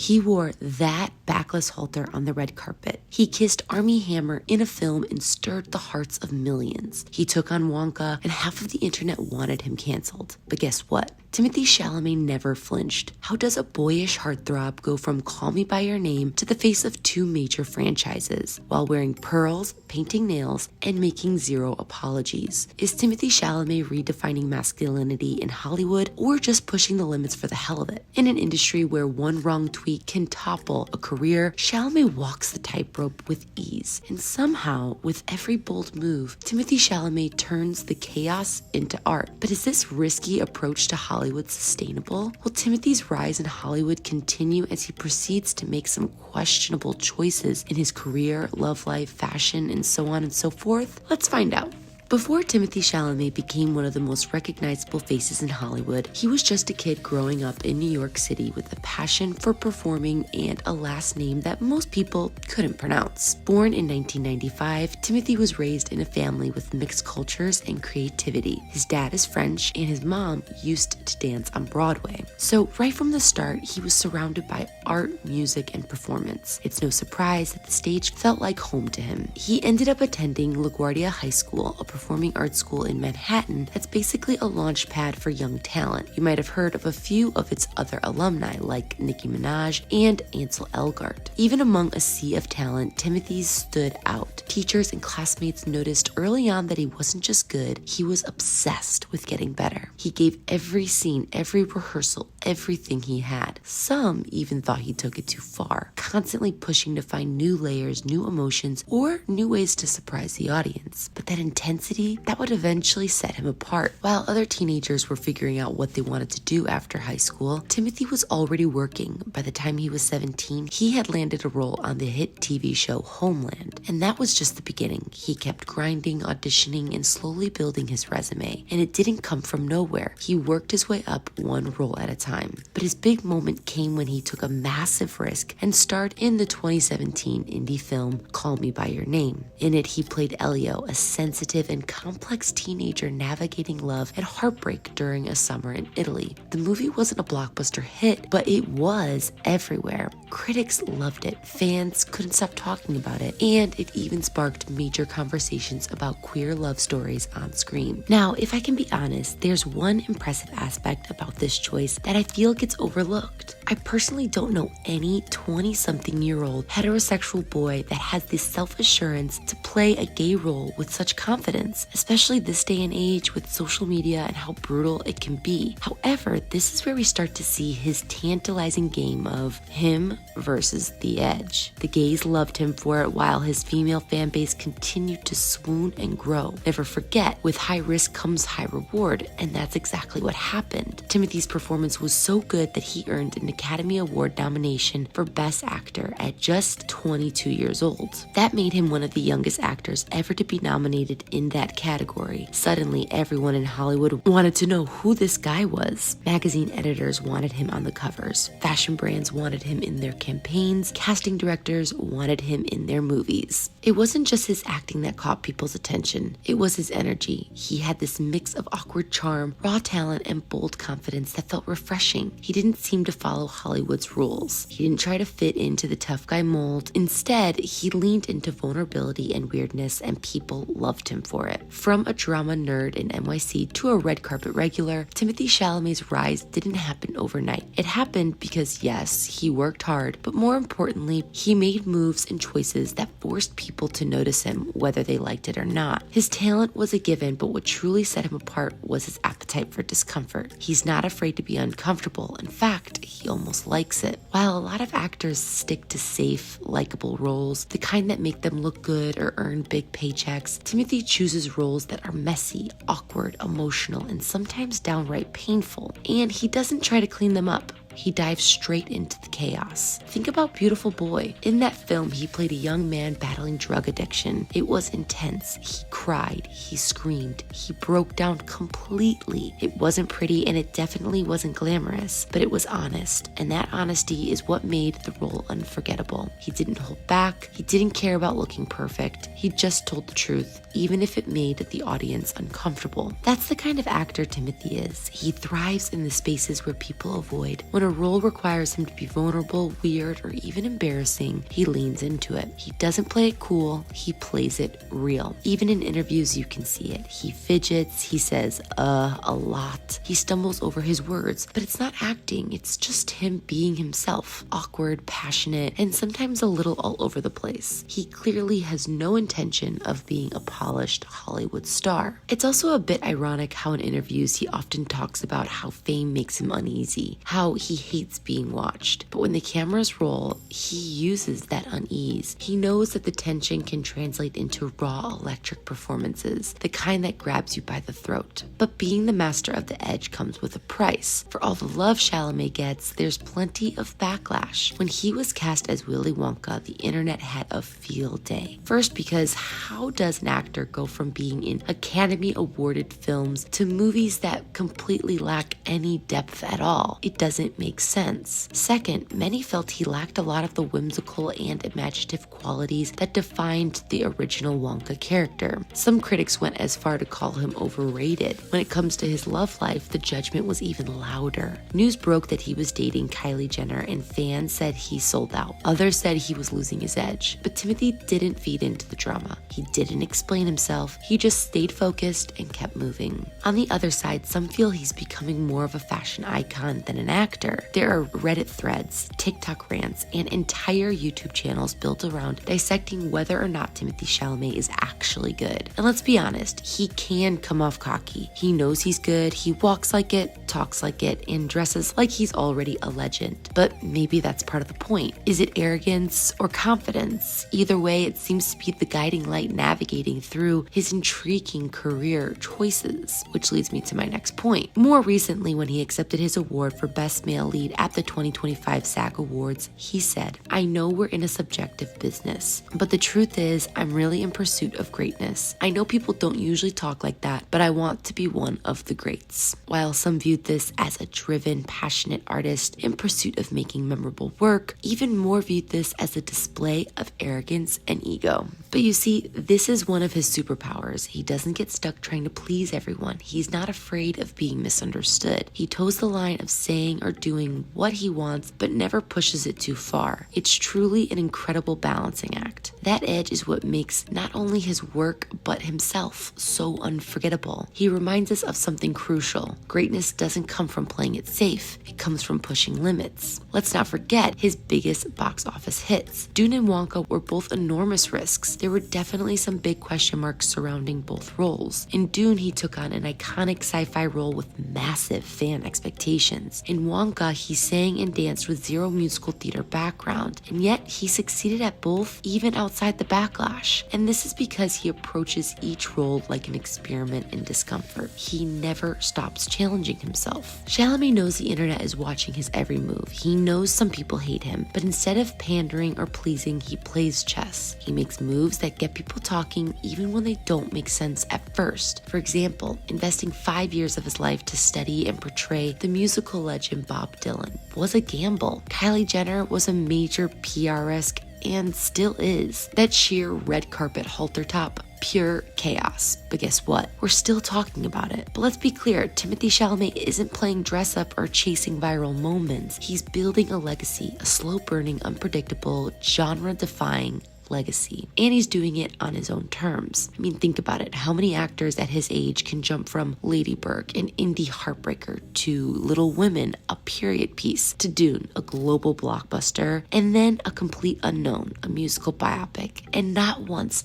He wore that backless halter on the red carpet. He kissed Armie Hammer in a film and stirred the hearts of millions. He took on Wonka, and half of the internet wanted him canceled. But guess what? Timothée Chalamet never flinched. How does a boyish heartthrob go from Call Me By Your Name to the face of 2 major franchises while wearing pearls, painting nails, and making 0 apologies? Is Timothée Chalamet redefining masculinity in Hollywood or just pushing the limits for the hell of it? In an industry where one wrong tweet can topple a career, Chalamet walks the tightrope with ease. And somehow, with every bold move, Timothée Chalamet turns the chaos into art. But is this risky approach to Hollywood sustainable? Will Timothy's rise in Hollywood continue as he proceeds to make some questionable choices in his career, love life, fashion, and so on and so forth? Let's find out. Before Timothée Chalamet became one of the most recognizable faces in Hollywood, he was just a kid growing up in New York City with a passion for performing and a last name that most people couldn't pronounce. Born in 1995, Timothée was raised in a family with mixed cultures and creativity. His dad is French and his mom used to dance on Broadway. So right from the start, he was surrounded by art, music, and performance. It's no surprise that the stage felt like home to him. He ended up attending LaGuardia High School, a performing arts school in Manhattan that's basically a launch pad for young talent. You might have heard of a few of its other alumni like Nicki Minaj and Ansel Elgort. Even among a sea of talent, Timothée stood out. Teachers and classmates noticed early on that he wasn't just good, he was obsessed with getting better. He gave every scene, every rehearsal, everything he had. Some even thought he took it too far, constantly pushing to find new layers, new emotions, or new ways to surprise the audience. But that intensity, that would eventually set him apart. While other teenagers were figuring out what they wanted to do after high school, Timothée was already working. By the time he was 17, he had landed a role on the hit TV show Homeland. And that was just the beginning. He kept grinding, auditioning, and slowly building his resume. And it didn't come from nowhere. He worked his way up one role at a time. But his big moment came when he took a massive risk and starred in the 2017 indie film Call Me By Your Name. In it, he played Elio, a sensitive and complex teenager navigating love and heartbreak during a summer in Italy. The movie wasn't a blockbuster hit, but it was everywhere. Critics loved it, fans couldn't stop talking about it, and it even sparked major conversations about queer love stories on screen. Now, if I can be honest, there's one impressive aspect about this choice that I feel gets overlooked. I personally don't know any 20-something-year-old heterosexual boy that has the self-assurance to play a gay role with such confidence, especially this day and age with social media and how brutal it can be. However, this is where we start to see his tantalizing game of him versus the edge. The gays loved him for it while his female fan base continued to swoon and grow. Never forget, with high risk comes high reward, and that's exactly what happened. Timothy's performance was so good that he earned an Academy Award nomination for Best Actor at just 22 years old. That made him one of the youngest actors ever to be nominated in that category. Suddenly, everyone in Hollywood wanted to know who this guy was. Magazine editors wanted him on the covers. Fashion brands wanted him in their campaigns. Casting directors wanted him in their movies. It wasn't just his acting that caught people's attention. It was his energy. He had this mix of awkward charm, raw talent, and bold confidence that felt refreshing. He didn't seem to follow Hollywood's rules. He didn't try to fit into the tough guy mold. Instead, he leaned into vulnerability and weirdness, and people loved him for it. From a drama nerd in NYC to a red carpet regular, Timothée Chalamet's rise didn't happen overnight. It happened because, yes, he worked hard, but more importantly, he made moves and choices that forced people to notice him, whether they liked it or not. His talent was a given, but what truly set him apart was his appetite for discomfort. He's not afraid to be uncomfortable. In fact, he almost likes it. While a lot of actors stick to safe, likable roles, the kind that make them look good or earn big paychecks, Timothée chooses roles that are messy, awkward, emotional, and sometimes downright painful. And he doesn't try to clean them up. He dives straight into the chaos. Think about Beautiful Boy. In that film, he played a young man battling drug addiction. It was intense. He cried. He screamed. He broke down completely. It wasn't pretty, and it definitely wasn't glamorous, but it was honest. And that honesty is what made the role unforgettable. He didn't hold back. He didn't care about looking perfect. He just told the truth, even if it made the audience uncomfortable. That's the kind of actor Timothée is. He thrives in the spaces where people avoid. One When a role requires him to be vulnerable, weird, or even embarrassing, he leans into it. He doesn't play it cool, he plays it real. Even in interviews, you can see it. He fidgets, he says, a lot. He stumbles over his words, but it's not acting, it's just him being himself. Awkward, passionate, and sometimes a little all over the place. He clearly has no intention of being a polished Hollywood star. It's also a bit ironic how in interviews he often talks about how fame makes him uneasy, how he hates being watched. But when the cameras roll, he uses that unease. He knows that the tension can translate into raw electric performances, the kind that grabs you by the throat. But being the master of the edge comes with a price. For all the love Shalamé gets, there's plenty of backlash. When he was cast as Willy Wonka, the internet had a field day. First, because how does an actor go from being in Academy Awarded films to movies that completely lack any depth at all? It doesn't make sense. Second, many felt he lacked a lot of the whimsical and imaginative qualities that defined the original Wonka character. Some critics went as far to call him overrated. When it comes to his love life, the judgment was even louder. News broke that he was dating Kylie Jenner, and fans said he sold out. Others said he was losing his edge. But Timothée didn't feed into the drama. He didn't explain himself. He just stayed focused and kept moving. On the other side, some feel he's becoming more of a fashion icon than an actor. There are Reddit threads, TikTok rants, and entire YouTube channels built around dissecting whether or not Timothée Chalamet is actually good. And let's be honest, he can come off cocky. He knows he's good, he walks like it, talks like it, and dresses like he's already a legend. But maybe that's part of the point. Is it arrogance or confidence? Either way, it seems to be the guiding light navigating through his intriguing career choices, which leads me to my next point. More recently, when he accepted his award for Best Male Lead at the 2025 SAG Awards, he said, "I know we're in a subjective business, but the truth is I'm really in pursuit of greatness. I know people don't usually talk like that, but I want to be one of the greats." While some viewed this as a driven, passionate artist in pursuit of making memorable work, even more viewed this as a display of arrogance and ego. But you see, this is one of his superpowers. He doesn't get stuck trying to please everyone. He's not afraid of being misunderstood. He toes the line of saying or doing what he wants, but never pushes it too far. It's truly an incredible balancing act. That edge is what makes not only his work, but himself so unforgettable. He reminds us of something crucial. Greatness doesn't come from playing it safe. It comes from pushing limits. Let's not forget his biggest box office hits. Dune and Wonka were both enormous risks. There were definitely some big question marks surrounding both roles. In Dune, he took on an iconic sci-fi role with massive fan expectations. In Wonka, he sang and danced with zero musical theater background, and yet he succeeded at both, even outside the backlash. And this is because he approaches each role like an experiment in discomfort. He never stops challenging himself. Shalamé knows the internet is watching his every move. He knows some people hate him, but instead of pandering or pleasing, he plays chess. He makes moves that get people talking even when they don't make sense at first. For example, investing 5 years of his life to study and portray the musical legend Bob Dylan was a gamble. Kylie Jenner was a major PR risk and still is. That sheer red carpet halter top, pure chaos. But guess what? We're still talking about it. But let's be clear, Timothée Chalamet isn't playing dress up or chasing viral moments. He's building a legacy, a slow-burning, unpredictable, genre-defying legacy. And he's doing it on his own terms. I mean, think about it. How many actors at his age can jump from Lady Bird, an indie heartbreaker, to Little Women, a period piece, to Dune, a global blockbuster, and then a complete unknown, a musical biopic? And not once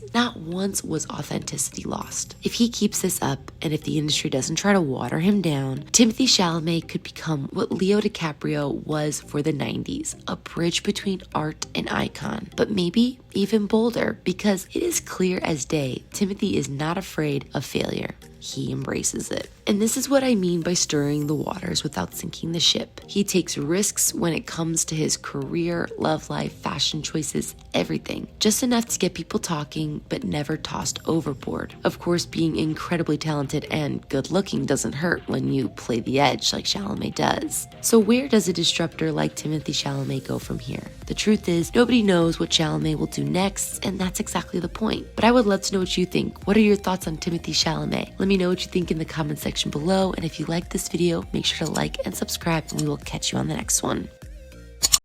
was authenticity lost. If he keeps this up, and if the industry doesn't try to water him down, Timothée Chalamet could become what Leo DiCaprio was for the 90s, a bridge between art and icon. But maybe even bolder, because it is clear as day, Timothée is not afraid of failure. He embraces it. And this is what I mean by stirring the waters without sinking the ship. He takes risks when it comes to his career, love life, fashion choices, everything. Just enough to get people talking, but never tossed overboard. Of course, being incredibly talented and good looking doesn't hurt when you play the edge like Shalamé does. So where does a disruptor like Timothée Chalamet go from here? The truth is, nobody knows what Shalamé will do next, and that's exactly the point. But I would love to know what you think. What are your thoughts on Timothée Chalamet? Let Let me know what you think in the comment section below. And if you like this video, make sure to like and subscribe, and we will catch you on the next one.